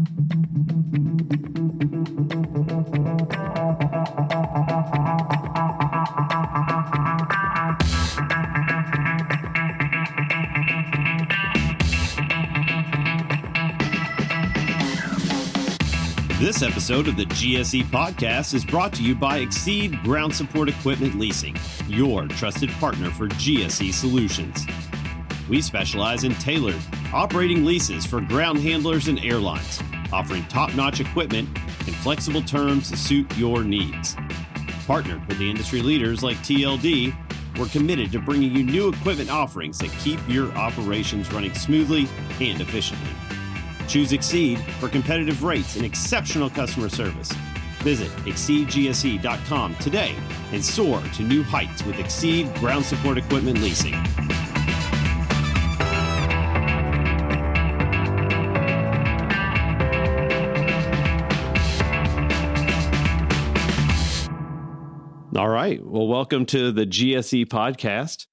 This episode of the GSE Podcast is brought to you by Exceed Ground Support Equipment Leasing, your trusted partner for GSE solutions. We specialize in tailored operating leases for ground handlers and airlines, offering top-notch equipment and flexible terms to suit your needs. Partnered with the industry leaders like TLD, we're committed to bringing you new equipment offerings that keep your operations running smoothly and efficiently. Choose Exceed for competitive rates and exceptional customer service. Visit exceedgse.com today and soar to new heights with Exceed Ground Support Equipment Leasing. All right. Well, welcome to the GSE Podcast.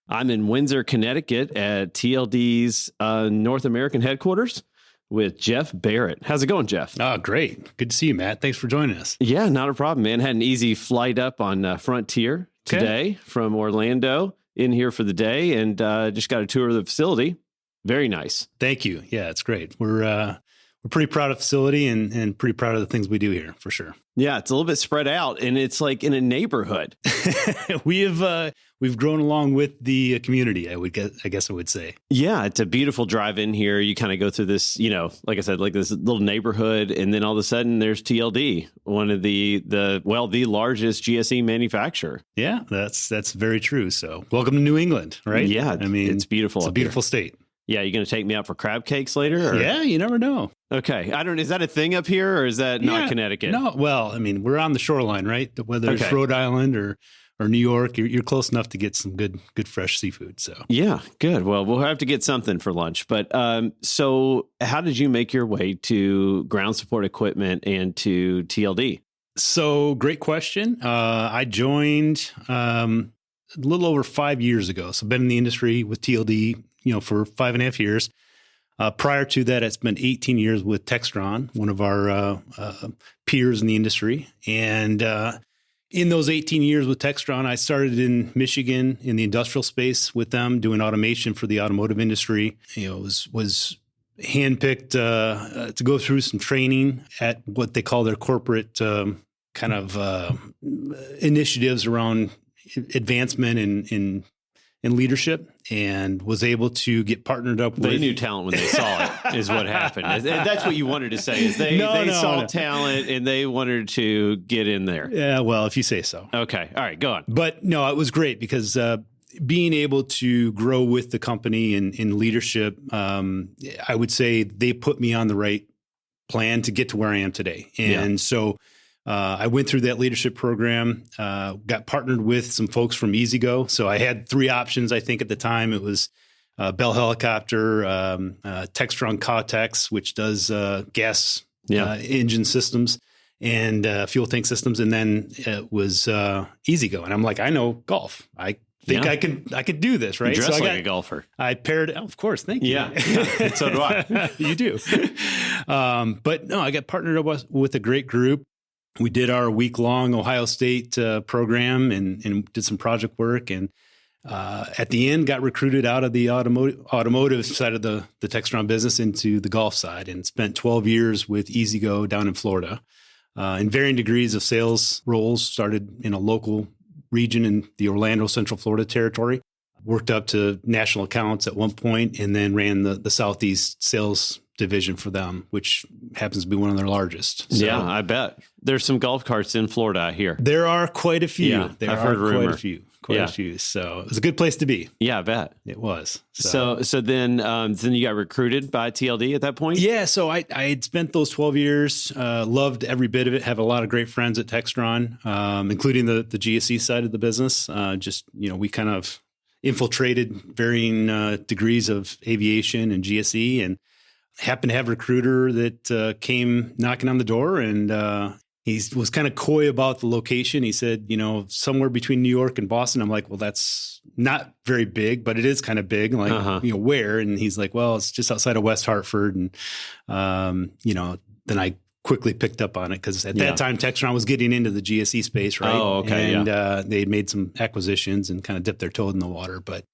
I'm in Windsor, Connecticut at TLD's North American headquarters with Jeff Barrett. How's it going, Jeff? Oh, great. Good to see you, Matt. Thanks for joining us. Yeah, not a problem, man. Had an easy flight up on Frontier today from Orlando in here for the day and just got a tour of the facility. Very nice. Thank you. Yeah, it's great. We're pretty proud of the facility and pretty proud of the things we do here, for sure. Yeah, it's a little bit spread out, and it's like in a neighborhood. We've grown along with the community, I guess I would say. Yeah, it's a beautiful drive in here. You kind of go through this, like I said, like this little neighborhood, and then all of a sudden there's TLD, one of the largest GSE manufacturer. Yeah, that's very true. So welcome to New England, right? Yeah, I mean, it's beautiful. It's a beautiful state. Yeah, you going to take me out for crab cakes later? Or? Yeah, you never know. Okay. Is that a thing up here or is that not Connecticut? No, well, I mean, we're on the shoreline, right? Whether it's Rhode Island or New York, you're close enough to get some good fresh seafood. So yeah, good. Well, we'll have to get something for lunch. But so how did you make your way to ground support equipment and to TLD? So great question. I joined a little over 5 years ago. So been in the industry with TLD, for 5.5 years. Prior to that, I spent 18 years with Textron, one of our peers in the industry. And in those 18 years with Textron, I started in Michigan in the industrial space with them, doing automation for the automotive industry. Was handpicked to go through some training at what they call their corporate initiatives around advancement in leadership, and was able to get partnered up with... They knew talent when they saw it, is what happened. And that's what you wanted to say, is they saw talent and they wanted to get in there. Yeah, well, if you say so. Okay. All right, go on. But no, it was great because being able to grow with the company in leadership, I would say they put me on the right plan to get to where I am today. And so... I went through that leadership program, got partnered with some folks from EasyGo. So I had three options, I think, at the time. It was Bell Helicopter, Textron Cautex, which does gas engine systems and fuel tank systems. And then it was EasyGo. And I'm like, I know golf. I think I could do this, right? You dress like a golfer. I paired, of course, thank you. Yeah. So do I. You do. But no, I got partnered up with a great group. We did our week-long Ohio State program and did some project work. And at the end, got recruited out of the automotive side of the Textron business into the golf side, and spent 12 years with EasyGo down in Florida in varying degrees of sales roles. Started in a local region in the Orlando, Central Florida territory. Worked up to national accounts at one point, and then ran the Southeast sales division for them, which happens to be one of their largest. So, yeah, I bet. There's some golf carts in Florida, I hear. There are quite a few. Yeah, I've heard rumor. Quite a few. So it was a good place to be. Yeah, I bet. It was. So then you got recruited by TLD at that point? Yeah, so I had spent those 12 years, loved every bit of it, have a lot of great friends at Textron, including the GSE side of the business. We kind of infiltrated varying degrees of aviation and GSE, and happened to have a recruiter that came knocking on the door, and he was kind of coy about the location. He said, somewhere between New York and Boston. I'm like, well, that's not very big, but it is kind of big. Like, where? And he's like, well, it's just outside of West Hartford. And, then I quickly picked up on it because at that time, Textron was getting into the GSE space, right? Oh, okay. And they'd made some acquisitions and kind of dipped their toe in the water. But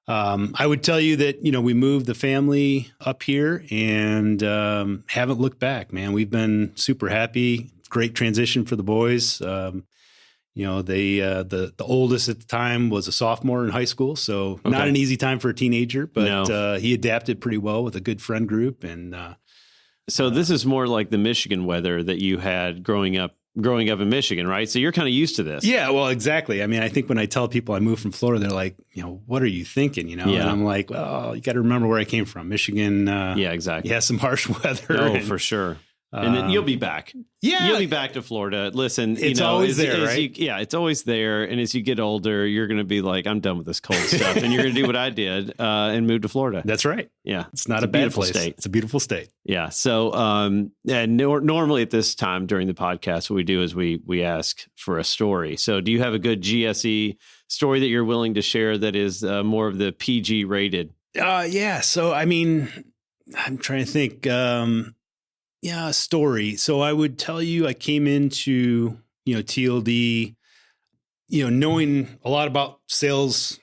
I would tell you that, we moved the family up here and haven't looked back, man. We've been super happy. Great transition for the boys. The oldest at the time was a sophomore in high school, so not an easy time for a teenager, but he adapted pretty well with a good friend group. And so this is more like the Michigan weather that you had growing up in Michigan, right? So you're kind of used to this. Yeah, well, exactly. I mean, I think when I tell people I moved from Florida, they're like, what are you thinking? And I'm like, well, you got to remember where I came from. Michigan. Yeah, exactly. Yeah, some harsh weather. Oh, for sure. And then you'll be back. Yeah. You'll be back to Florida. Listen, it's always there, right? It's always there. And as you get older, you're going to be like, I'm done with this cold stuff. And you're going to do what I did and move to Florida. That's right. Yeah. It's not a bad place. State. It's a beautiful state. Yeah. So normally at this time during the podcast, what we do is we ask for a story. So do you have a good GSE story that you're willing to share that is more of the PG rated? Yeah. So, I mean, I'm trying to think. A story. So I would tell you, I came into, TLD, knowing a lot about sales,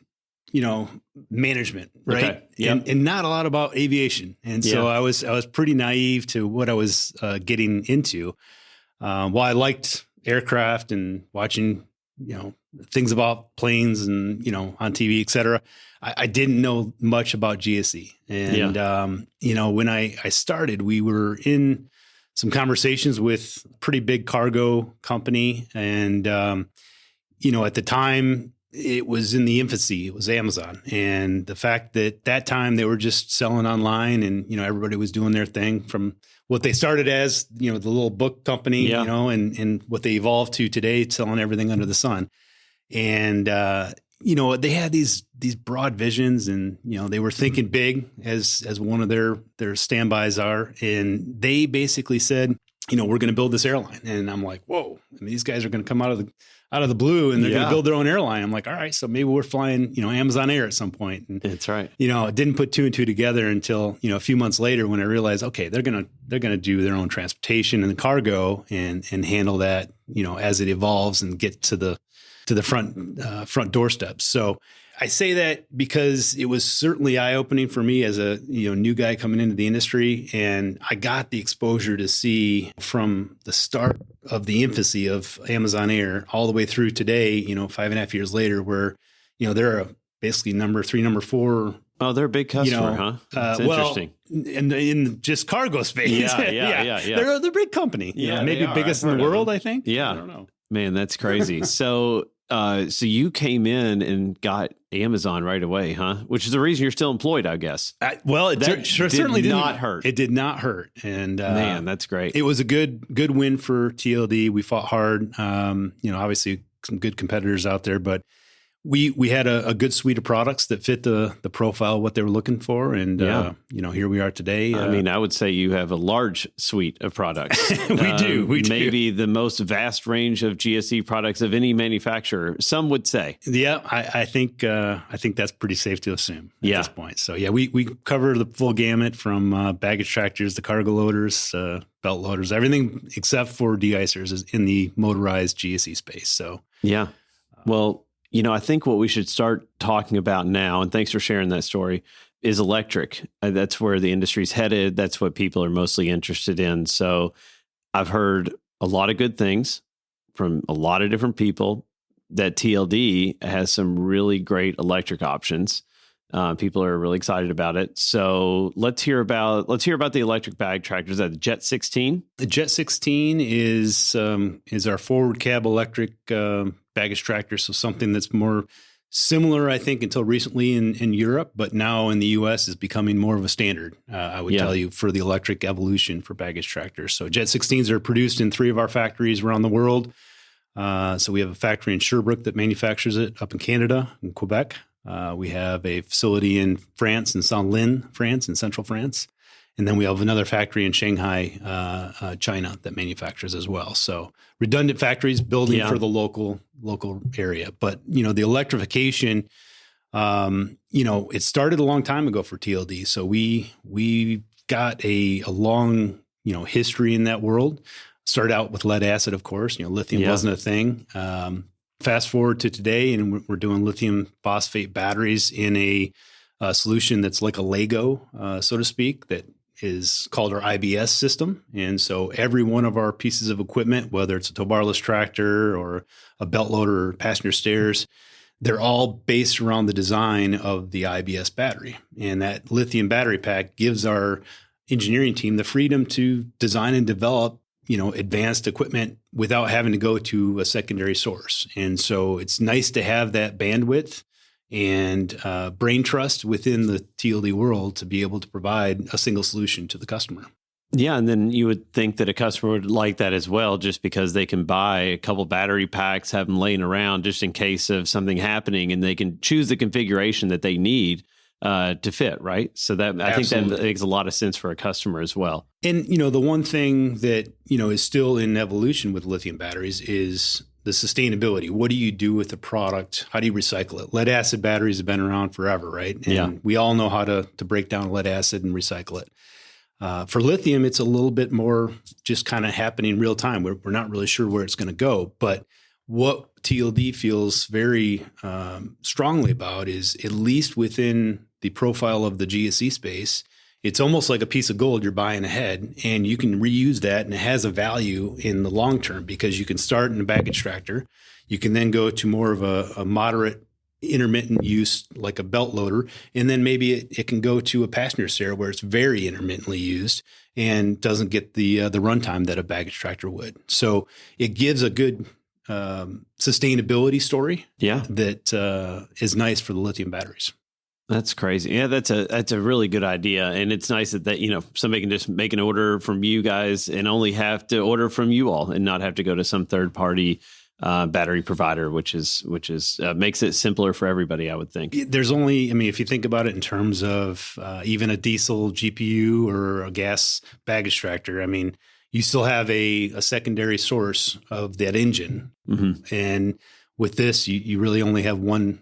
management, right? Okay. Yep. And not a lot about aviation. And so I was pretty naive to what I was getting into. While I liked aircraft and watching, things about planes and, on TV, et cetera, I didn't know much about GSE. And, when I started, we were in some conversations with a pretty big cargo company. And, at the time it was in the infancy, it was Amazon. And the fact that time they were just selling online and, everybody was doing their thing from what they started as, the little book company, and what they evolved to today, selling everything under the sun. And, they had these broad visions and, they were thinking big as one of their standbys are. And they basically said, we're going to build this airline. And I'm like, whoa, and these guys are going to come out of the blue and they're going to build their own airline. I'm like, all right, so maybe we're flying, Amazon Air at some point. And, that's right. I didn't put two and two together until, a few months later when I realized, okay, they're going to do their own transportation and the cargo and handle that, as it evolves and get to the front doorsteps. So I say that because it was certainly eye-opening for me as a new guy coming into the industry, and I got the exposure to see from the start of the infancy of Amazon Air all the way through today. 5.5 years later, where they're basically number 3, number 4. Oh, they're a big customer, huh? That's interesting. In just cargo space. Yeah. They're a big company. Maybe biggest in the world, I think. Yeah. I don't know. Man, that's crazy. So you came in and got Amazon right away, huh? Which is the reason you're still employed, I guess. It certainly did not hurt. It did not hurt. And man, that's great. It was a good win for TLD. We fought hard. Obviously some good competitors out there, but we had a good suite of products that fit the profile of what they were looking for. And, here we are today. I would say you have a large suite of products. We do. Maybe the most vast range of GSE products of any manufacturer, some would say. Yeah, I think that's pretty safe to assume at this point. So, we cover the full gamut from baggage tractors, the cargo loaders, belt loaders, everything except for de-icers is in the motorized GSE space. So, yeah. Well, I think what we should start talking about now, and thanks for sharing that story, is electric. That's where the industry's headed. That's what people are mostly interested in. So I've heard a lot of good things from a lot of different people that TLD has some really great electric options. People are really excited about it. So let's hear about the electric bag tractors. Is that the Jet 16? The Jet 16 is our forward cab electric baggage tractor. So something that's more similar, I think, until recently in Europe, but now in the U.S. is becoming more of a standard. I would tell you for the electric evolution for baggage tractors. So Jet 16s are produced in 3 of our factories around the world. So we have a factory in Sherbrooke that manufactures it up in Canada, in Quebec. We have a facility in France, in Saint-Lin, France, in central France. And then we have another factory in Shanghai, China, that manufactures as well. So redundant factories building for the local area. But, the electrification It started a long time ago for TLD. So we got a long, history in that world. Started out with lead acid, of course. Lithium wasn't a thing. Fast forward to today, and we're doing lithium phosphate batteries in a solution that's like a Lego, so to speak, that is called our IBS system. And so every one of our pieces of equipment, whether it's a tow barless tractor or a belt loader or passenger stairs, they're all based around the design of the IBS battery. And that lithium battery pack gives our engineering team the freedom to design and develop, advanced equipment without having to go to a secondary source. And so it's nice to have that bandwidth and brain trust within the TLD world to be able to provide a single solution to the customer. Yeah, and then you would think that a customer would like that as well, just because they can buy a couple battery packs, have them laying around just in case of something happening, and they can choose the configuration that they need to fit, right? So that I think that makes a lot of sense for a customer as well. And, the one thing that, is still in evolution with lithium batteries is the sustainability. What do you do with the product? How do you recycle it? Lead acid batteries have been around forever, right? And we all know how to break down lead acid and recycle it. For lithium, it's a little bit more just kind of happening real time. We're not really sure where it's going to go. But what TLD feels very strongly about is, at least within the profile of the GSE space, it's almost like a piece of gold you're buying ahead, and you can reuse that, and it has a value in the long term because you can start in a baggage tractor. You can then go to more of a moderate intermittent use like a belt loader, and then maybe it can go to a passenger stair where it's very intermittently used and doesn't get the runtime that a baggage tractor would. So it gives a good sustainability story that is nice for the lithium batteries. That's crazy. Yeah, that's a really good idea. And it's nice that somebody can just make an order from you guys and only have to order from you all and not have to go to some third party battery provider, which is makes it simpler for everybody, I would think. There's only, if you think about it in terms of even a diesel GPU or a gas baggage tractor, you still have a secondary source of that engine. Mm-hmm. And with this, you really only have one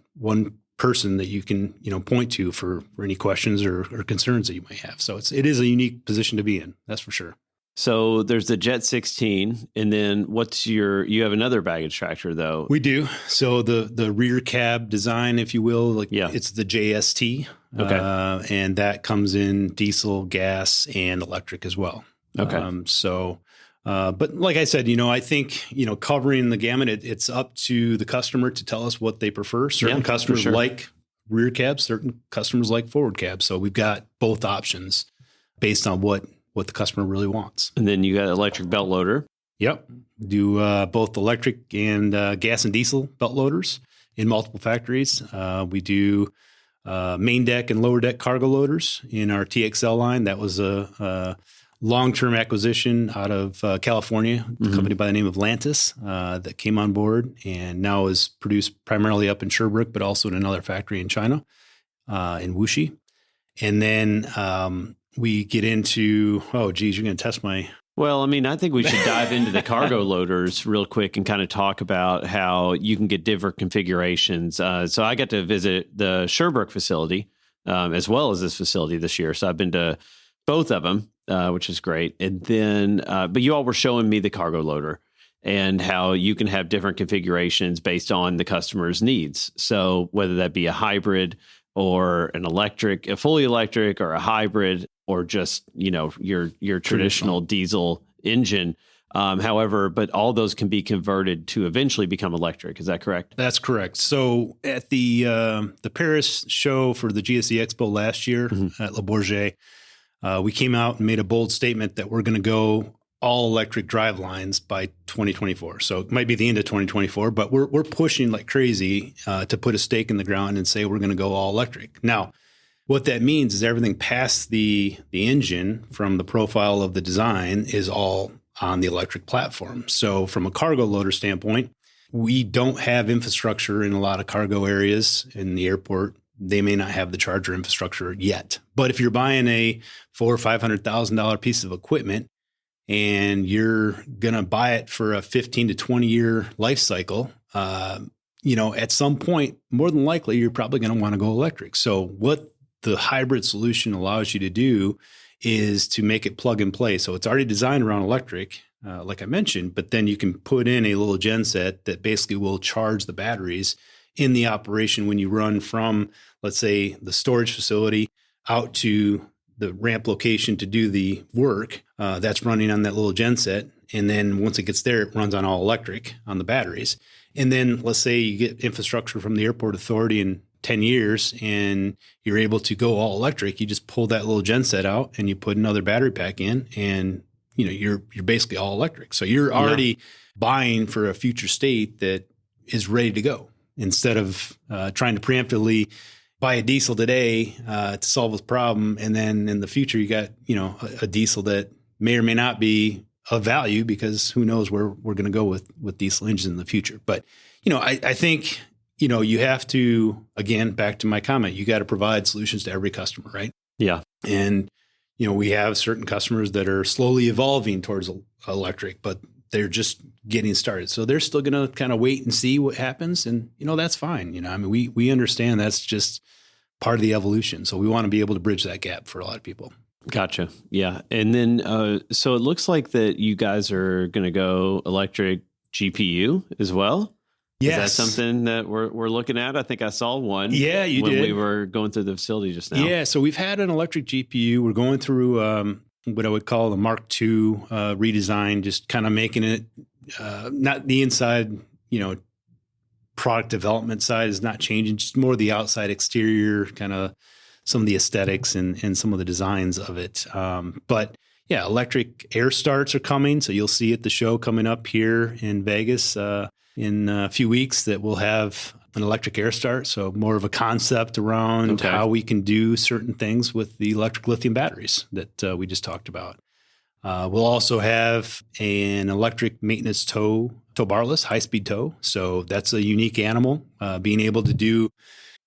person that you can, point to for any questions or concerns that you may have. So it is a unique position to be in. That's for sure. So there's the Jet 16, and then you have another baggage tractor though. We do. So the rear cab design, if you will, it's the JST. Okay. And that comes in diesel, gas, and electric as well. Okay. But like I said, I think, covering the gamut, it's up to the customer to tell us what they prefer. Certain customers like rear cabs, certain customers like forward cabs. So we've got both options based on what the customer really wants. And then you got electric belt loader. Yep. Do both electric and gas and diesel belt loaders in multiple factories. We do main deck and lower deck cargo loaders in our TXL line. That was a long-term acquisition out of California, a company by the name of Lantis that came on board and now is produced primarily up in Sherbrooke, but also in another factory in China, in Wuxi. And then we get into, you're going to test my... Well, I think we should dive into the cargo loaders real quick and kind of talk about how you can get different configurations. So I got to visit the Sherbrooke facility as well as this facility this year. So I've been to both of them, which is great. And then, but you all were showing me the cargo loader and how you can have different configurations based on the customer's needs. So whether that be a hybrid or an electric, a fully electric or a hybrid, or just, your traditional diesel engine. However, but all those can be converted to eventually become electric. Is that correct? That's correct. So at the Paris show for the GSE Expo last year at Le Bourget, we came out and made a bold statement that we're going to go all electric drive lines by 2024. So it might be the end of 2024, but we're pushing like crazy to put a stake in the ground and say we're going to go all electric. Now, what that means is everything past the engine from the profile of the design is all on the electric platform. So from a cargo loader standpoint, we don't have infrastructure in a lot of cargo areas in the airport. They may not have the charger infrastructure yet. But if you're buying a $400,000 or $500,000 piece of equipment and you're going to buy it for a 15 to 20 year life cycle, at some point, more than likely, you're probably going to want to go electric. So what the hybrid solution allows you to do is to make it plug and play. So it's already designed around electric, like I mentioned, but then you can put in a little genset that basically will charge the batteries in the operation when you run from, let's say, the storage facility out to the ramp location to do the work. That's running on that little genset. And then once it gets there, it runs on all electric on the batteries. And then let's say you get infrastructure from the airport authority in 10 years and you're able to go all electric. You just pull that little genset out and you put another battery pack in, and you're basically all electric. So you're already buying for a future state that is ready to go, instead of trying to preemptively buy a diesel today to solve this problem, and then in the future you got a diesel that may or may not be of value, because who knows where we're going to go with diesel engines in the future. But I think you have to, again, back to my comment, you got to provide solutions to every customer, right? Yeah. And we have certain customers that are slowly evolving towards electric, but they're just getting started. So they're still going to kind of wait and see what happens. And, that's fine. We understand that's just part of the evolution. So we want to be able to bridge that gap for a lot of people. Gotcha. Yeah. And then, so it looks like that you guys are going to go electric GPU as well. Yes. Is that something that we're looking at? I think I saw one. Yeah, you when did. we were going through the facility just now. Yeah. So we've had an electric GPU. We're going through what I would call the Mark II redesign, just kind of making it not the inside, product development side is not changing, just more the outside exterior, kind of some of the aesthetics and some of the designs of it. But yeah, electric air starts are coming. So you'll see at the show coming up here in Vegas in a few weeks that we'll have an electric air start. So more of a concept around how we can do certain things with the electric lithium batteries that we just talked about. We'll also have an electric maintenance tow barless, high-speed tow. So that's a unique animal, being able to do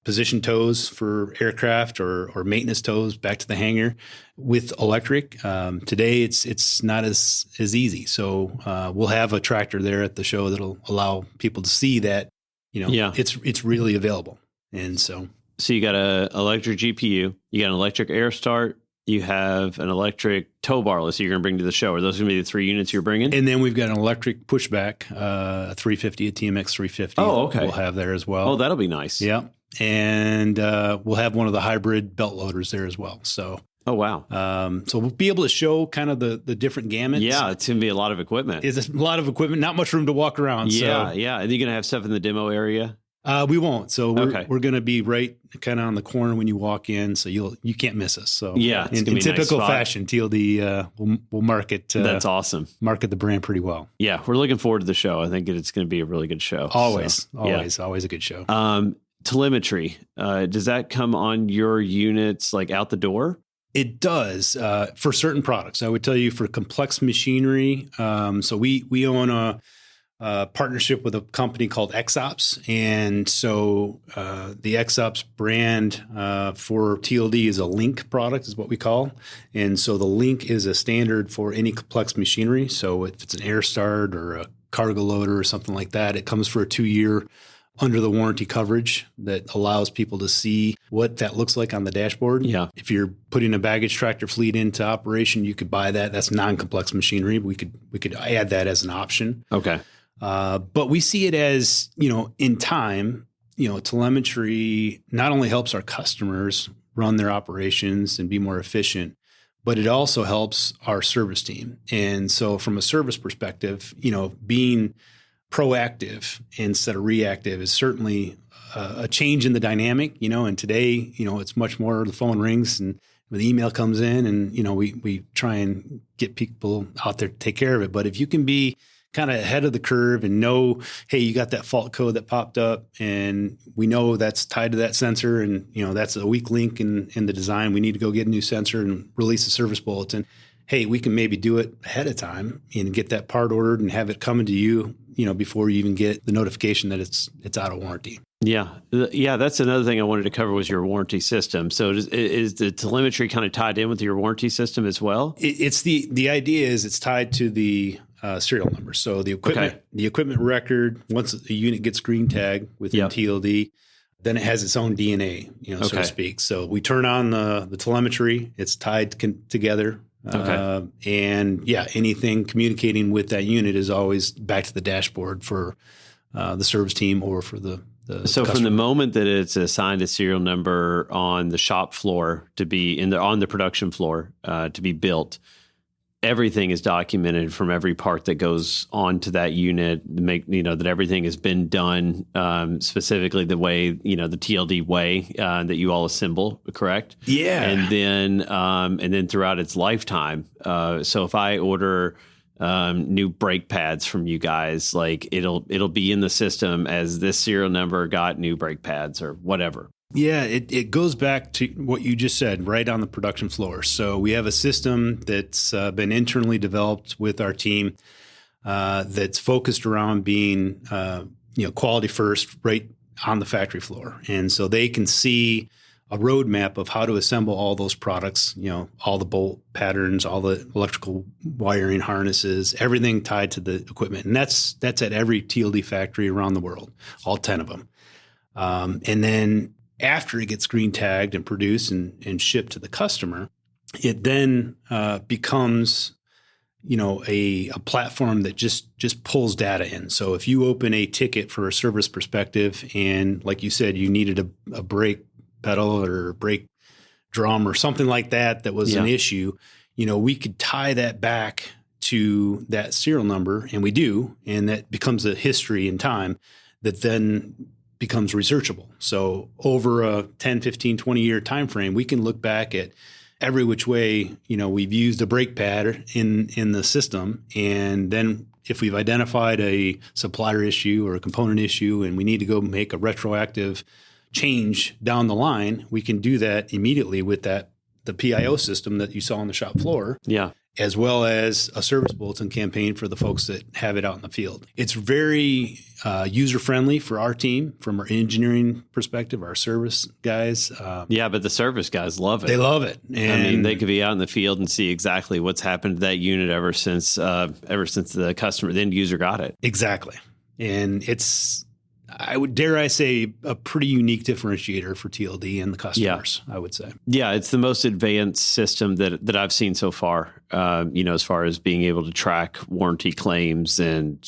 position tows for aircraft or maintenance tows back to the hangar with electric. Today, it's not as easy. So we'll have a tractor there at the show that'll allow people to see that, it's really available. And so you got an electric GPU, you got an electric air start, you have an electric tow barless you're going to bring to the show. Are those going to be the 3 units you're bringing? And then we've got an electric pushback, a 350, a TMX 350. Oh, okay. We'll have there as well. Oh, that'll be nice. Yeah. And we'll have one of the hybrid belt loaders there as well. So, oh, wow. So we'll be able to show kind of the different gamuts. Yeah, it's going to be a lot of equipment. It's a lot of equipment, not much room to walk around. Yeah, yeah. Are you going to have stuff in the demo area? We won't. So we're going to be right kind of on the corner when you walk in, so you can't miss us. So yeah, in typical fashion, TLD will market. That's awesome. Market the brand pretty well. Yeah, we're looking forward to the show. I think it's going to be a really good show. Always a good show. Telemetry, does that come on your units like out the door? It does for certain products. I would tell you for complex machinery. So we own a partnership with a company called XOPS. And so the XOPS brand for TLD is a Link product is what we call. And so the Link is a standard for any complex machinery. So if it's an air start or a cargo loader or something like that, it comes for a 2-year under the warranty coverage that allows people to see what that looks like on the dashboard. Yeah. If you're putting a baggage tractor fleet into operation, you could buy that. That's non-complex machinery. We could add that as an option. Okay. But we see it as, in time, telemetry not only helps our customers run their operations and be more efficient, but it also helps our service team. And so from a service perspective, being proactive instead of reactive is certainly a change in the dynamic, and today, it's much more the phone rings and the email comes in and, we try and get people out there to take care of it. But if you can be kind of ahead of the curve and know, hey, you got that fault code that popped up and we know that's tied to that sensor and, that's a weak link in the design. We need to go get a new sensor and release a service bulletin. Hey, we can maybe do it ahead of time and get that part ordered and have it coming to you, before you even get the notification that it's out of warranty. Yeah. Yeah. That's another thing I wanted to cover was your warranty system. So is the telemetry kind of tied in with your warranty system as well? It's the idea is it's tied to the serial number. So the equipment record, once a unit gets green tag within TLD, then it has its own DNA, so to speak. So we turn on the telemetry. It's tied together. And anything communicating with that unit is always back to the dashboard for the service team or for the So customer. From the moment that it's assigned a serial number on the shop floor to be on the production floor to be built, everything is documented from every part that goes onto that unit to make, that everything has been done specifically the way, the TLD way that you all assemble, correct? Yeah. And then throughout its lifetime. So if I order new brake pads from you guys, like it'll be in the system as this serial number got new brake pads or whatever. Yeah, it goes back to what you just said, right on the production floor. So we have a system that's been internally developed with our team that's focused around being, quality first right on the factory floor. And so they can see a roadmap of how to assemble all those products, all the bolt patterns, all the electrical wiring harnesses, everything tied to the equipment. And that's at every TLD factory around the world, all 10 of them. And then after it gets green tagged and produced and shipped to the customer, it then becomes, a platform that just pulls data in. So if you open a ticket for a service perspective and, like you said, you needed a brake pedal or a brake drum or something like that was an issue, we could tie that back to that serial number, and we do, and that becomes a history in time that then becomes researchable. So over a 10, 15, 20-year time frame, we can look back at every which way, we've used a brake pad in the system. And then if we've identified a supplier issue or a component issue and we need to go make a retroactive change down the line, we can do that immediately with the PIO system that you saw on the shop floor. Yeah. As well as a service bulletin campaign for the folks that have it out in the field. It's very user-friendly for our team from our engineering perspective, our service guys. But the service guys love it. They love it. And they could be out in the field and see exactly what's happened to that unit ever since the customer, the end user got it. Exactly. And it's, dare I say, a pretty unique differentiator for TLD and the customers, I would say. Yeah, it's the most advanced system that I've seen so far, as far as being able to track warranty claims and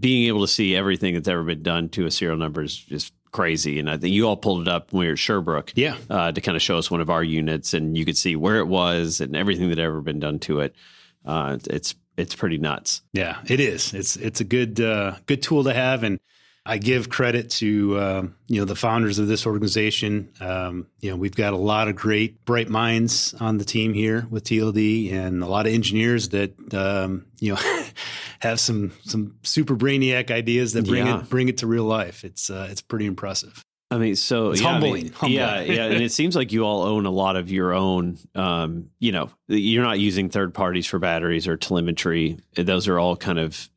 being able to see everything that's ever been done to a serial number is just crazy. And I think you all pulled it up when we were at Sherbrooke to kind of show us one of our units, and you could see where it was and everything that had ever been done to it. It's pretty nuts. Yeah, it is. It's a good tool to have, and I give credit to the founders of this organization. We've got a lot of great, bright minds on the team here with TLD, and a lot of engineers that have some super brainiac ideas that bring it to real life. It's pretty impressive. I mean, so it's humbling. Yeah. And it seems like you all own a lot of your own, you're not using third parties for batteries or telemetry. Those are all companies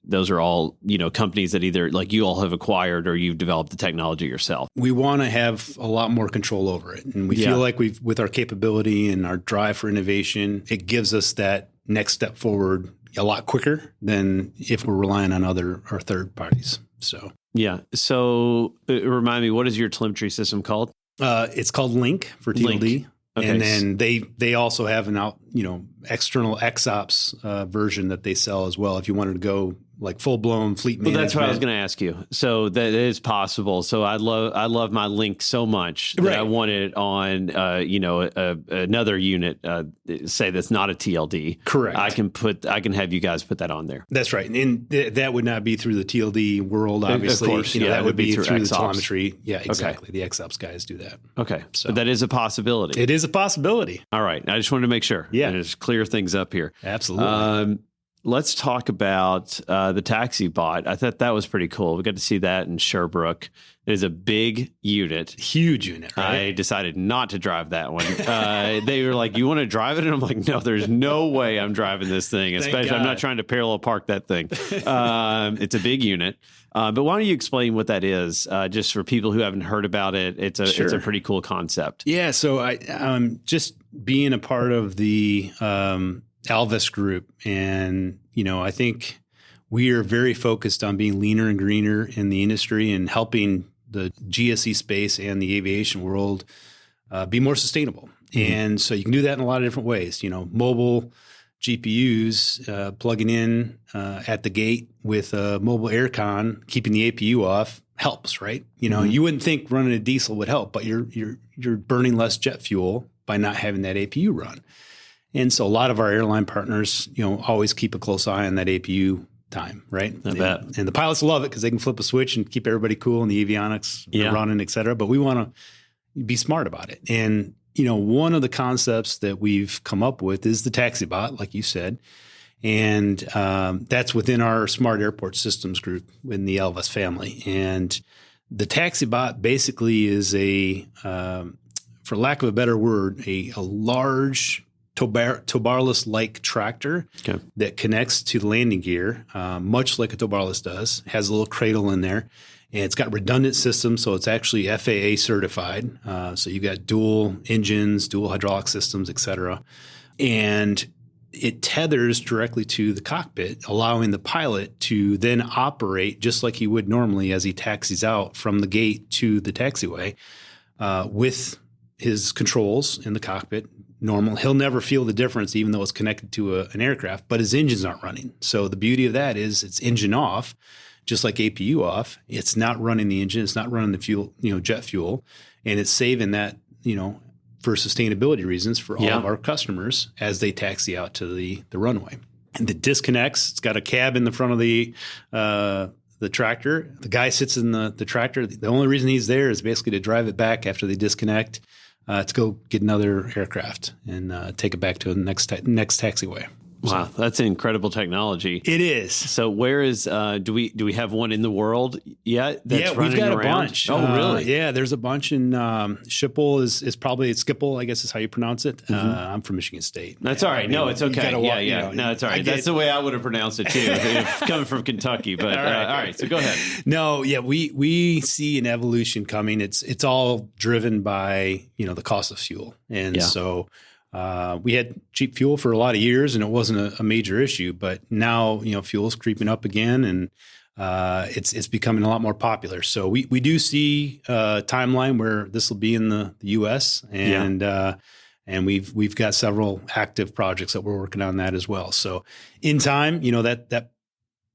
that either like you all have acquired or you've developed the technology yourself. We want to have a lot more control over it. And we feel like with our capability and our drive for innovation, it gives us that next step forward a lot quicker than if we're relying on other or third parties. So. Yeah. So remind me, what is your telemetry system called? It's called Link for TLD. Link. Okay. And then they also have an external XOPS version that they sell as well. If you wanted to go like full blown fleet management. Well, that's what I was going to ask you. So that is possible. So I love my Link so much that I want it on another unit. Say that's not a TLD. Correct. I can have you guys put that on there. That's right, and that would not be through the TLD world. Obviously, of course, that would be through the XOPS. Telemetry. Yeah, exactly. Okay. The XOPS guys do that. Okay, so but that is a possibility. It is a possibility. All right, I just wanted to make sure. Yeah, and just clear things up here. Absolutely. Let's talk about the taxi bot. I thought that was pretty cool. We got to see that in Sherbrooke. It is a big unit. Huge unit, right? I decided not to drive that one. They were like, you want to drive it? And I'm like, no, there's no way I'm driving this thing. Especially, I'm not trying to parallel park that thing. It's a big unit. But why don't you explain what that is, just for people who haven't heard about it? It's a pretty cool concept. Yeah, so I just being a part of the Alvis Group. And, I think we are very focused on being leaner and greener in the industry and helping the GSE space and the aviation world be more sustainable. Mm-hmm. And so you can do that in a lot of different ways. Mobile GPUs plugging in at the gate with a mobile aircon, keeping the APU off helps, right? Mm-hmm. You wouldn't think running a diesel would help, but you're burning less jet fuel by not having that APU run. And so a lot of our airline partners, always keep a close eye on that APU time, right? I bet. And the pilots love it because they can flip a switch and keep everybody cool and the avionics running, et cetera. But we want to be smart about it. And, one of the concepts that we've come up with is the TaxiBot, like you said. And that's within our Smart Airport Systems group in the Alvis family. And the TaxiBot basically is for lack of a better word, a large tow-barless-like tractor that connects to the landing gear, much like a tow-barless does, has a little cradle in there. And it's got redundant systems, so it's actually FAA certified. So you've got dual engines, dual hydraulic systems, et cetera. And it tethers directly to the cockpit, allowing the pilot to then operate just like he would normally as he taxis out from the gate to the taxiway with his controls in the cockpit. Normal. He'll never feel the difference, even though it's connected to an aircraft, but his engines aren't running. So the beauty of that is it's engine off, just like APU off. It's not running the engine. It's not running the fuel, jet fuel, and it's saving that, for sustainability reasons for all of our customers as they taxi out to the runway. And it disconnects. It's got a cab in the front of the tractor. The guy sits in the tractor. The only reason he's there is basically to drive it back after they disconnect. To go get another aircraft and take it back to the next taxiway. Wow, that's incredible technology. It is. So where is do we have one in the world yet? That's we've got around? A bunch. Oh, really? Yeah, there's a bunch in Schiphol is probably Skippel, I guess is how you pronounce it. Mm-hmm. I'm from Michigan State. That's all right. No, it's okay. No, it's all right. That's the way I would have pronounced it too, coming from Kentucky. But all right. So go ahead. No, yeah, we see an evolution coming. It's all driven by the cost of fuel, and so. We had cheap fuel for a lot of years and it wasn't a major issue, but now, fuel's creeping up again and it's becoming a lot more popular. So we do see a timeline where this will be in the US and we've got several active projects that we're working on that as well. So in time, that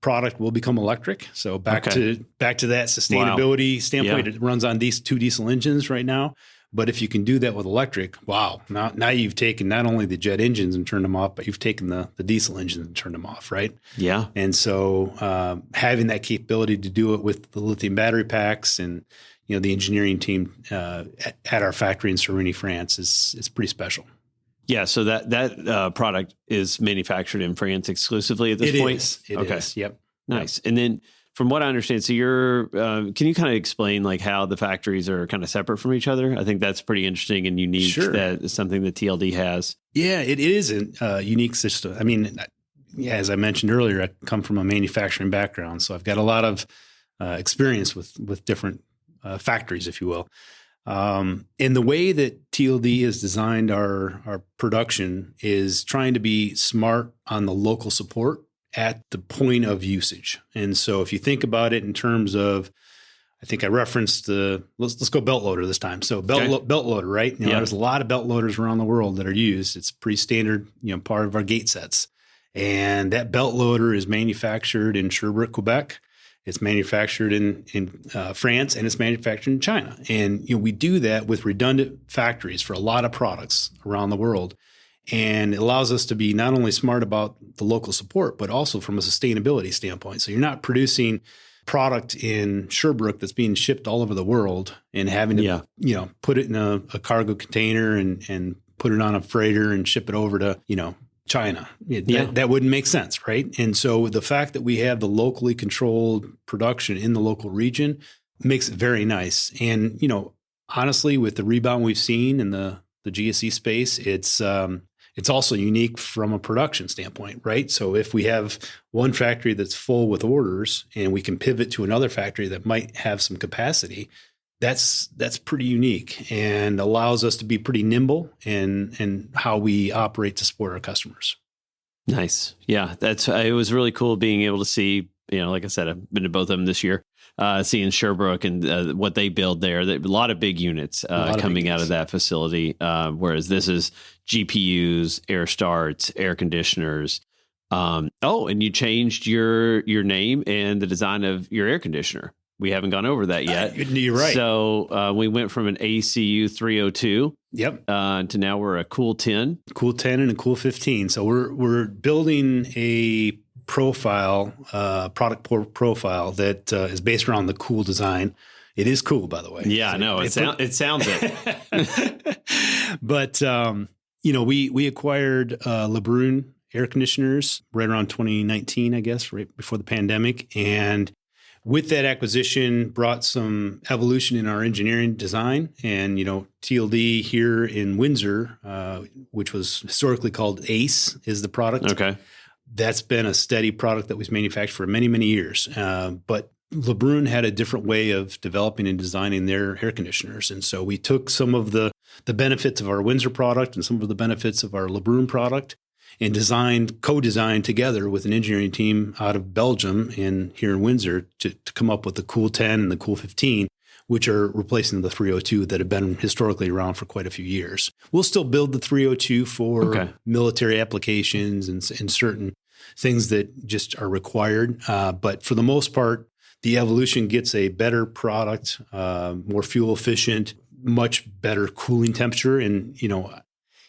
product will become electric. So back to that sustainability standpoint, it runs on these 2 diesel engines right now. But if you can do that with electric, wow, now you've taken not only the jet engines and turned them off, but you've taken the diesel engines and turned them off, right? Yeah. And so having that capability to do it with the lithium battery packs and, the engineering team at our factory in Serigny, France is pretty special. Yeah. So that product is manufactured in France exclusively at this point? It is. Yep. Nice. Yep. And then from what I understand, so you're, can you kind of explain like how the factories are kind of separate from each other? I think that's pretty interesting and unique. Sure. That is something that TLD has. Yeah, it is a unique system. I mean, as I mentioned earlier, I come from a manufacturing background, so I've got a lot of experience with different factories, if you will. And the way that TLD has designed our production is trying to be smart on the local support at the point of usage. And so if you think about it in terms of, I think I referenced let's go belt loader this time. So belt loader, right? There's a lot of belt loaders around the world that are used. It's pretty standard, part of our gate sets. And that belt loader is manufactured in Sherbrooke, Quebec. It's manufactured in France, and it's manufactured in China. And we do that with redundant factories for a lot of products around the world. And it allows us to be not only smart about the local support, but also from a sustainability standpoint. So you're not producing product in Sherbrooke that's being shipped all over the world and having to, put it in a cargo container and put it on a freighter and ship it over to, China. That wouldn't make sense, right? And so the fact that we have the locally controlled production in the local region makes it very nice. And, honestly, with the rebound we've seen in the GSE space, it's also unique from a production standpoint, right? So if we have one factory that's full with orders and we can pivot to another factory that might have some capacity, that's pretty unique and allows us to be pretty nimble in how we operate to support our customers. Nice. Yeah, it was really cool being able to see, like I said, I've been to both of them this year, seeing Sherbrooke and what they build there. A lot of big units coming out of that facility, whereas this is GPUs, air starts, air conditioners. And you changed your name and the design of your air conditioner. We haven't gone over that yet. You're right. So we went from an ACU 302 to now we're a Cool 10. Cool 10 and a Cool 15. So we're building a profile, product profile that is based around the cool design. It is cool, by the way. Yeah, I know. It sounds it. But, we acquired LeBrun air conditioners right around 2019, I guess, right before the pandemic. And with that acquisition brought some evolution in our engineering design. And, TLD here in Windsor, which was historically called ACE, is the product. Okay. That's been a steady product that was manufactured for many, many years. But LeBrun had a different way of developing and designing their air conditioners. And so we took some of the benefits of our Windsor product and some of the benefits of our LeBrun product and co-designed together with an engineering team out of Belgium and here in Windsor to come up with the Cool 10 and the Cool 15, which are replacing the 302 that have been historically around for quite a few years. We'll still build the 302 for military applications and certain things that just are required. But for the most part, the Evolution gets a better product, more fuel efficient, much better cooling temperature. And,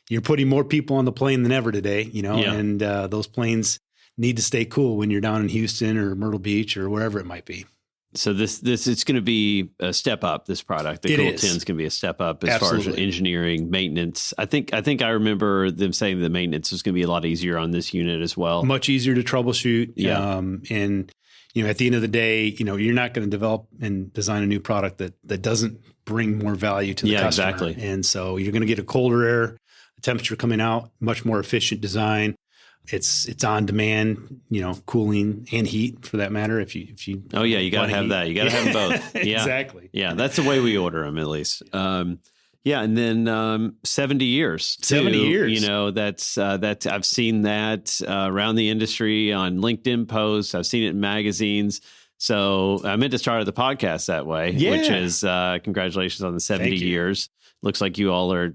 you're putting more people on the plane than ever today, and those planes need to stay cool when you're down in Houston or Myrtle Beach or wherever it might be. So this it's going to be a step up. This product, the Cool 10 is going to be a step up as far as engineering, maintenance. I think I remember them saying the maintenance is going to be a lot easier on this unit as well. Much easier to troubleshoot. Yeah. And at the end of the day, you're not going to develop and design a new product that doesn't bring more value to the customer. Exactly. And so you're going to get a colder air temperature coming out, much more efficient design. It's on demand, cooling and heat for that matter. If you you got to have that. You got to have them both. Yeah, exactly. Yeah, that's the way we order them at least. And then 70 years. 70 years. That's I've seen that around the industry on LinkedIn posts. I've seen it in magazines. So I meant to start the podcast that way, which is congratulations on the 70 years. Looks like you all are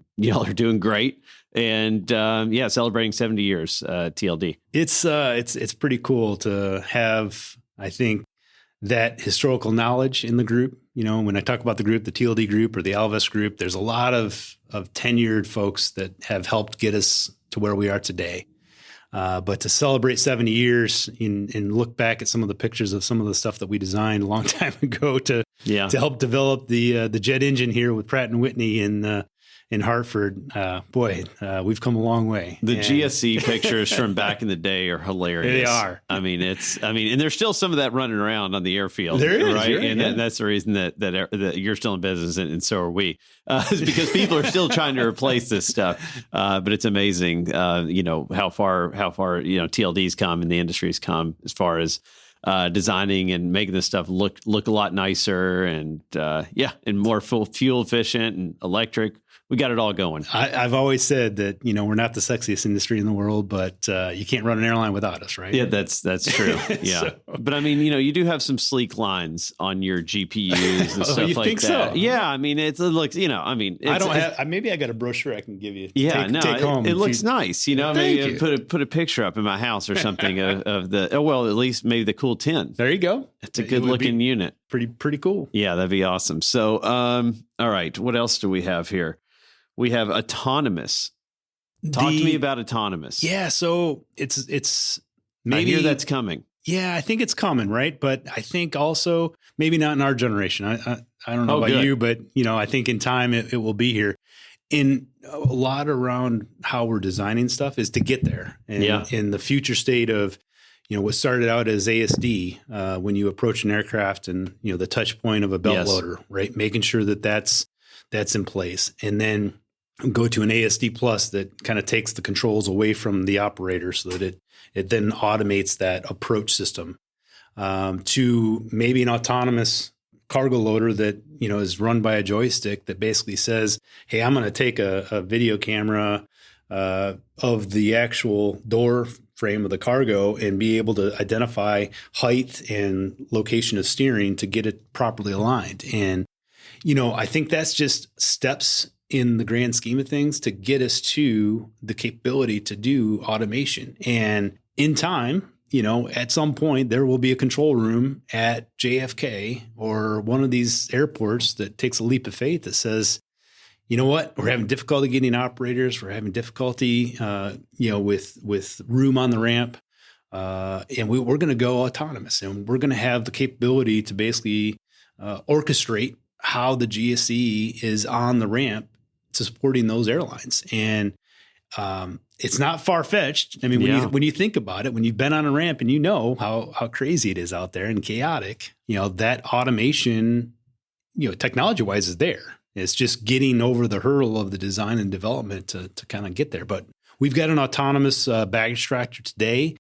doing great. And celebrating 70 years, TLD. It's pretty cool to have, I think, that historical knowledge in the group. When I talk about the group, the TLD group or the Alvis group, there's a lot of tenured folks that have helped get us to where we are today. But to celebrate 70 years and look back at some of the pictures of some of the stuff that we designed a long time ago to help develop the jet engine here with Pratt & Whitney in Hartford, we've come a long way. The GSC pictures from back in the day are hilarious. They are. I mean, and there's still some of that running around on the airfield. There is, right? And that's the reason that you're still in business, and so are we, is because people are still trying to replace this stuff. But it's amazing, how far TLD's come and the industry's come as far as designing and making this stuff look a lot nicer and more fuel efficient and electric. We got it all going. I've always said that, we're not the sexiest industry in the world, but you can't run an airline without us, right? Yeah, that's true. Yeah. But I mean, you do have some sleek lines on your GPUs and stuff you like think that. So? Yeah. I mean, it looks, I don't have, maybe I got a brochure I can give you. Yeah, take home. It looks nice. Maybe put a picture up in my house or something of the, at least maybe the Cool 10. There you go. It's a good looking unit. Pretty cool. Yeah, that'd be awesome. So, all right. What else do we have here? We have autonomous. Talk to me about autonomous. Yeah, so it's maybe I hear that's coming. Yeah, I think it's coming, right? But I think also maybe not in our generation. I don't know about you, but I think in time it will be here. In a lot around how we're designing stuff is to get there. And in the future state of what started out as ASD, when you approach an aircraft and the touch point of a belt loader, right? Making sure that that's in place, and then go to an ASD Plus that kind of takes the controls away from the operator so that it then automates that approach system, to maybe an autonomous cargo loader that is run by a joystick that basically says, hey, I'm going to take a video camera of the actual door frame of the cargo and be able to identify height and location of steering to get it properly aligned. And, I think that's just steps in the grand scheme of things to get us to the capability to do automation. And in time, at some point there will be a control room at JFK or one of these airports that takes a leap of faith that says, you know what, we're having difficulty getting operators. We're having difficulty, with room on the ramp. And we're going to go autonomous, and we're going to have the capability to basically orchestrate how the GSE is on the ramp to supporting those airlines. And it's not far-fetched. I mean, when you think about it, when you've been on a ramp and how crazy it is out there and chaotic, that automation, technology-wise is there. It's just getting over the hurdle of the design and development to kind of get there. But we've got an autonomous baggage tractor today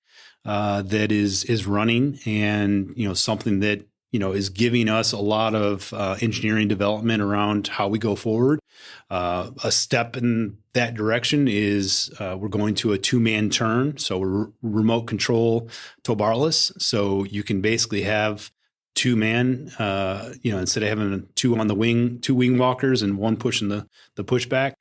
that is running, and something that is giving us a lot of engineering development around how we go forward. A step in that direction is we're going to a 2-man turn, so we're remote control tow barless. So you can basically have 2-man, instead of having 2 on the wing, 2 wing walkers and 1 pushing the pushback,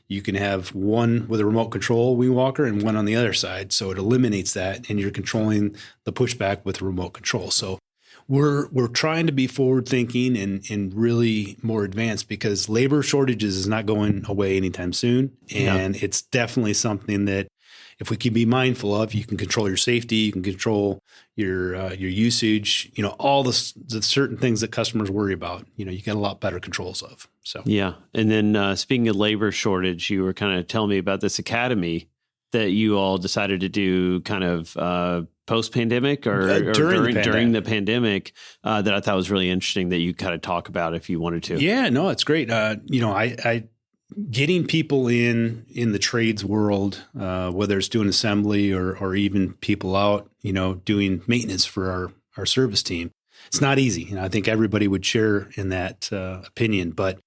you can have 1 with a remote control wing walker and 1 on the other side. So it eliminates that, and you're controlling the pushback with remote control. So we're trying to be forward thinking and really more advanced, because labor shortages is not going away anytime soon. And it's definitely something that, if we can be mindful of, you can control your safety, you can control your usage, all the certain things that customers worry about, you get a lot better controls of. So, yeah. And then speaking of labor shortage, you were kind of telling me about this academy that you all decided to do kind of post-pandemic or during the pandemic that I thought was really interesting that you kind of talk about if you wanted to. Yeah, no, it's great. I getting people in the trades world, whether it's doing assembly or even people out, doing maintenance for our service team, it's not easy. I think everybody would share in that opinion. But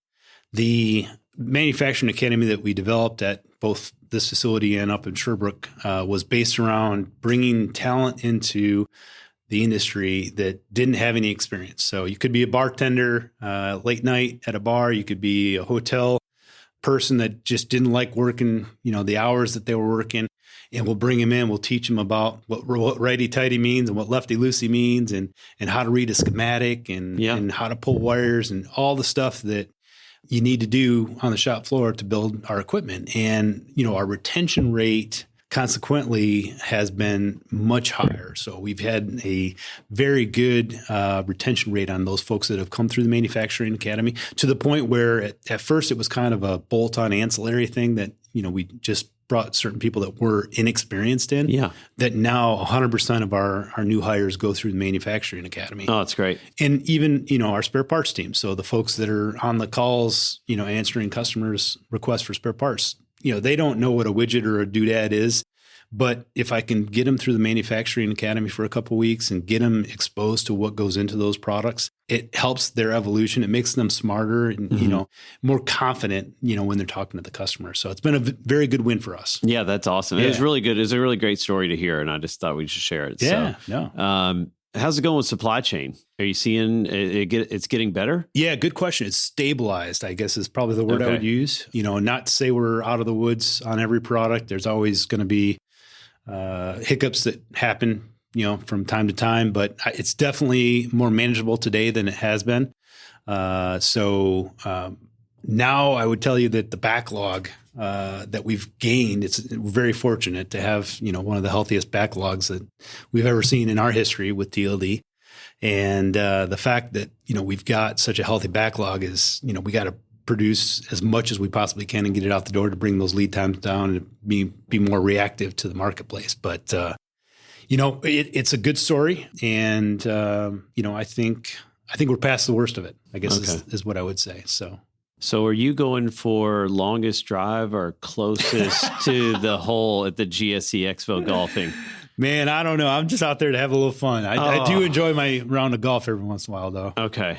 the manufacturing academy that we developed at both this facility and up in Sherbrooke was based around bringing talent into the industry that didn't have any experience. So you could be a bartender late night at a bar. You could be a hotel person that just didn't like working, the hours that they were working, and we'll bring them in. We'll teach them about what righty-tighty means and what lefty-loosey means, and how to read a schematic and how to pull wires and all the stuff that you need to do on the shop floor to build our equipment. And, our retention rate consequently has been much higher. So we've had a very good retention rate on those folks that have come through the manufacturing academy, to the point where at first it was kind of a bolt-on ancillary thing that, we just brought certain people that were inexperienced in, that now 100% of our new hires go through the manufacturing academy. Oh, that's great. And even, our spare parts team. So the folks that are on the calls, answering customers' requests for spare parts, they don't know what a widget or a doodad is. But if I can get them through the manufacturing academy for a couple of weeks and get them exposed to what goes into those products, it helps their evolution. It makes them smarter and, more confident, when they're talking to the customer. So it's been a very good win for us. Yeah, that's awesome. Yeah. It was really good. It was a really great story to hear, and I just thought we should share it. Yeah, how's it going with supply chain? Are you seeing it's getting better? Yeah, good question. It's stabilized, I guess, is probably the word I would use. Not to say we're out of the woods on every product. There's always going to be hiccups that happen, from time to time, but it's definitely more manageable today than it has been. So now I would tell you that the backlog that we've gained, we're very fortunate to have, one of the healthiest backlogs that we've ever seen in our history with TLD. And the fact that, we've got such a healthy backlog is, we got to produce as much as we possibly can and get it out the door to bring those lead times down and be more reactive to the marketplace. But, it's a good story. And, I think we're past the worst of it, I guess is what I would say. So are you going for longest drive or closest to the hole at the GSE Expo golfing? Man, I don't know. I'm just out there to have a little fun. I do enjoy my round of golf every once in a while, though. Okay,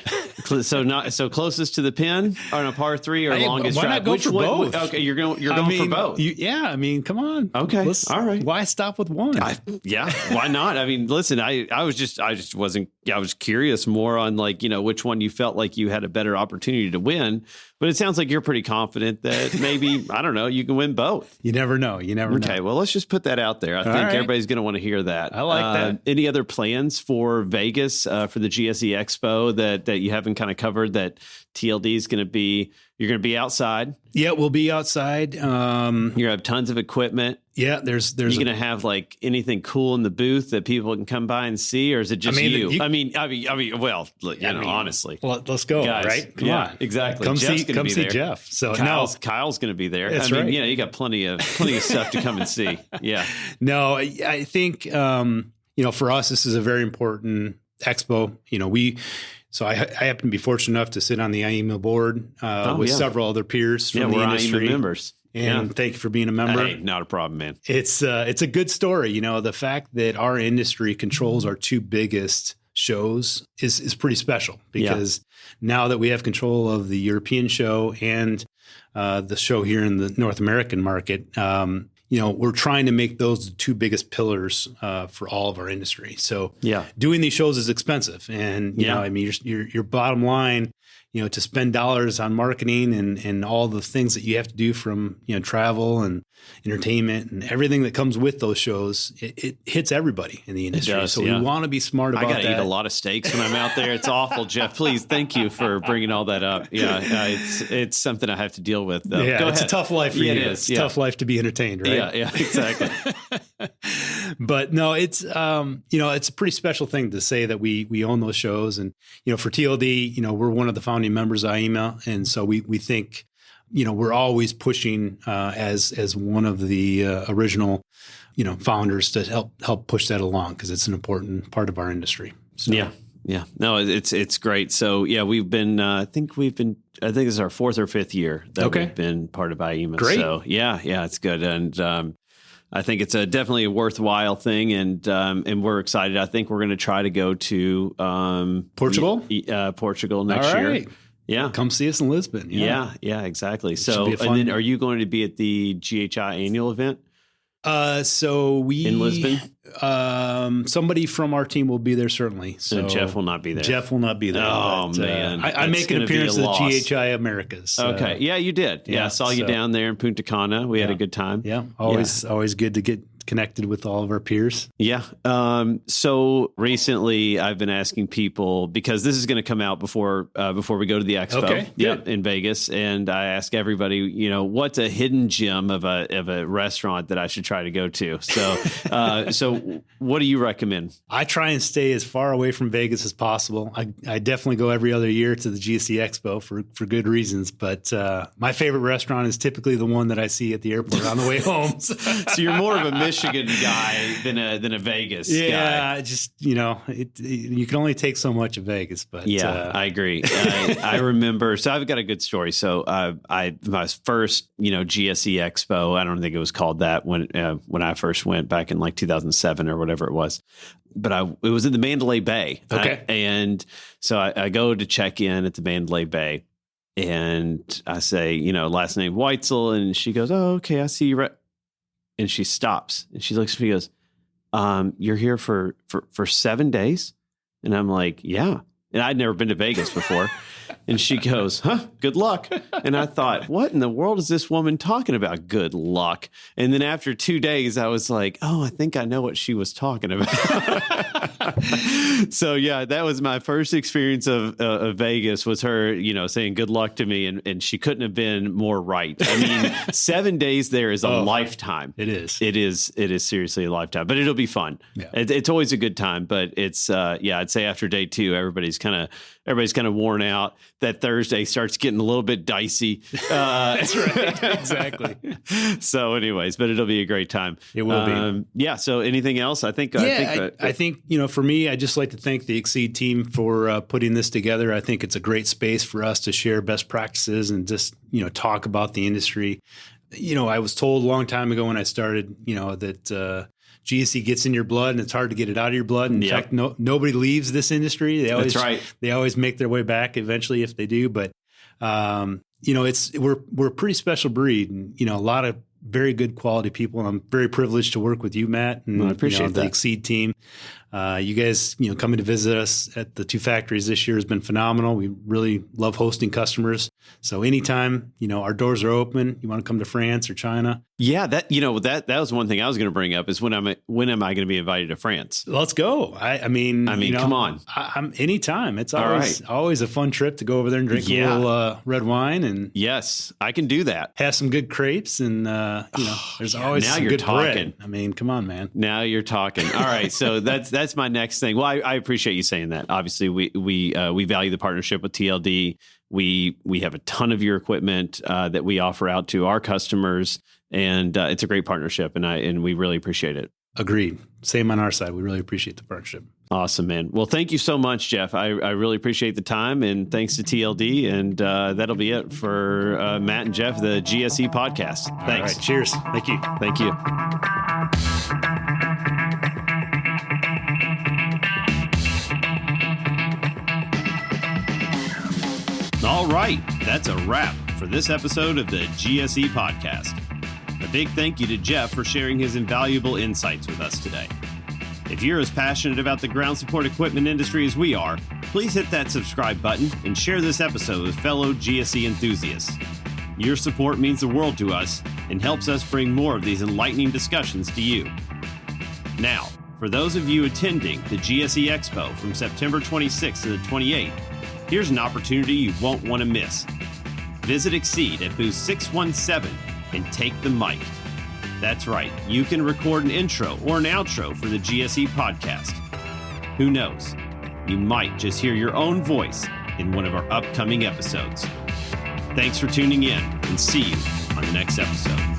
so closest to the pin on a par 3 or longest why drive? Not go for both? Okay, you're going for both. I mean, come on. Okay, all right. Why stop with one? Why not? I mean, listen, I was curious more on which one you felt like you had a better opportunity to win. But it sounds like you're pretty confident that maybe, I don't know, you can win both. You never know. Okay, well, let's just put that out there. I think everybody's going to want to hear that. I like that. Any other plans for Vegas for the GSE Expo that you haven't kind of covered that TLD is going to be? You're going to be outside. Yeah, we'll be outside. You're going to have tons of equipment. Yeah, there's. You're going to have anything cool in the booth that people can come by and see, or is it just you? Honestly. Well, let's go. Guys, right? Come on, exactly. Come Jeff's see Jeff. So Kyle's going to be there. That's right. You got plenty of stuff to come and see. Yeah. No, I think for us this is a very important expo. So I happen to be fortunate enough to sit on the IEMA board with several other peers from the industry. IEMA members. And thank you for being a member. Hey, not a problem, man. It's a good story. The fact that our industry controls our two biggest shows is pretty special because now that we have control of the European show and the show here in the North American market, we're trying to make those the two biggest pillars for all of our industry. So doing these shows is expensive. And, your bottom line, to spend dollars on marketing and all the things that you have to do from, travel and entertainment and everything that comes with those shows, it hits everybody in the industry. We want to be smart about that. I got to eat a lot of steaks when I'm out there. It's awful, Jeff. Please, thank you for bringing all that up. Yeah, it's something I have have to deal with. Though. Yeah, it's a tough life for you. It's a tough life to be entertained, right? Yeah, exactly. But no, it's it's a pretty special thing to say that we own those shows, and for TLD, we're one of the founding members of IEMA, and so we think we're always pushing as one of the original founders to help push that along because it's an important part of our industry. So. Yeah. No, it's great. So we've been I think this is our 4th or 5th year that we've been part of IEMA. Great. So yeah, it's good. And I think it's definitely a worthwhile thing, and we're excited. I think we're going to try to go to Portugal next year. Yeah, come see us in Lisbon. Yeah, exactly. So, and then are you going to be at the GHI annual event? So we in Lisbon. Somebody from our team will be there certainly. So Jeff will not be there. Jeff will not be there. Oh man, I make an appearance at the GHI Americas. Okay, yeah, you did. Yeah, I saw you down there in Punta Cana. We had a good time. Yeah, always good to get connected with all of our peers. Yeah. So recently I've been asking people, because this is going to come out before we go to the expo in Vegas. And I ask everybody, what's a hidden gem of a restaurant that I should try to go to? So what do you recommend? I try and stay as far away from Vegas as possible. I definitely go every other year to the GSE Expo for good reasons. But my favorite restaurant is typically the one that I see at the airport on the way home. So you're more of a Michigan guy than a Vegas guy. Yeah, just you can only take so much of Vegas, but I agree. I remember. So I've got a good story. So my first GSE Expo, I don't think it was called that when I first went back in like 2007 or whatever it was, but it was in the Mandalay Bay. Okay, and so I go to check in at the Mandalay Bay, and I say last name Weitzel, and she goes, "Oh, okay, I see you." And she stops and she looks at me and goes, "You're here for 7 days?" And I'm like, "Yeah." And I'd never been to Vegas before. And she goes, "Huh, good luck." And I thought, what in the world is this woman talking about? Good luck. And then after 2 days, I was like, oh, I think I know what she was talking about. So yeah, that was my first experience of Vegas, was her, saying good luck to me. And she couldn't have been more right. I mean, 7 days there is a lifetime. It is. It is seriously a lifetime, but it'll be fun. Yeah. It's always a good time, but it's, I'd say after day 2, everybody's kind of worn out. That Thursday starts getting a little bit dicey. That's right. Exactly. So anyways, but it'll be a great time. It will be. Yeah. So anything else? I think for me, I just like to thank the Exceed team for putting this together. I think it's a great space for us to share best practices and just, talk about the industry. I was told a long time ago when I started, that, GSE gets in your blood and it's hard to get it out of your blood. In fact, nobody leaves this industry. That's right. They always make their way back eventually if they do. But, we're a pretty special breed, and, a lot of very good quality people. And I'm very privileged to work with you, Matt, and I appreciate the that. Exceed team. You guys, coming to visit us at the 2 factories this year has been phenomenal. We really love hosting customers. So anytime, our doors are open, you want to come to France or China. Yeah, that was one thing I was going to bring up is when am I going to be invited to France? Let's go. I mean, come on. I'm anytime. It's always a fun trip to go over there and drink a little red wine, and yes, I can do that. Have some good crepes, and there's always now some you're good talking. bread. I mean, come on, man. Now you're talking. All right, so that's my next thing. Well, I appreciate you saying that. Obviously, we value the partnership with TLD. We have a ton of your equipment that we offer out to our customers, and it's a great partnership, and we really appreciate it. Agreed. Same on our side. We really appreciate the partnership. Awesome, man. Well, thank you so much, Jeff. I really appreciate the time, and thanks to TLD. And that'll be it for Matt and Jeff, the GSE podcast. Thanks. All right. Cheers. Thank you. Thank you. All right, that's a wrap for this episode of the GSE podcast. A big thank you to Jeff for sharing his invaluable insights with us today. If you're as passionate about the ground support equipment industry as we are, please hit that subscribe button and share this episode with fellow GSE enthusiasts. Your support means the world to us and helps us bring more of these enlightening discussions to you. Now, for those of you attending the GSE Expo from September 26th to the 28th, here's an opportunity you won't want to miss. Visit Exceed at booth 617 and take the mic. That's right, you can record an intro or an outro for the GSE podcast. Who knows? You might just hear your own voice in one of our upcoming episodes. Thanks for tuning in, and see you on the next episode.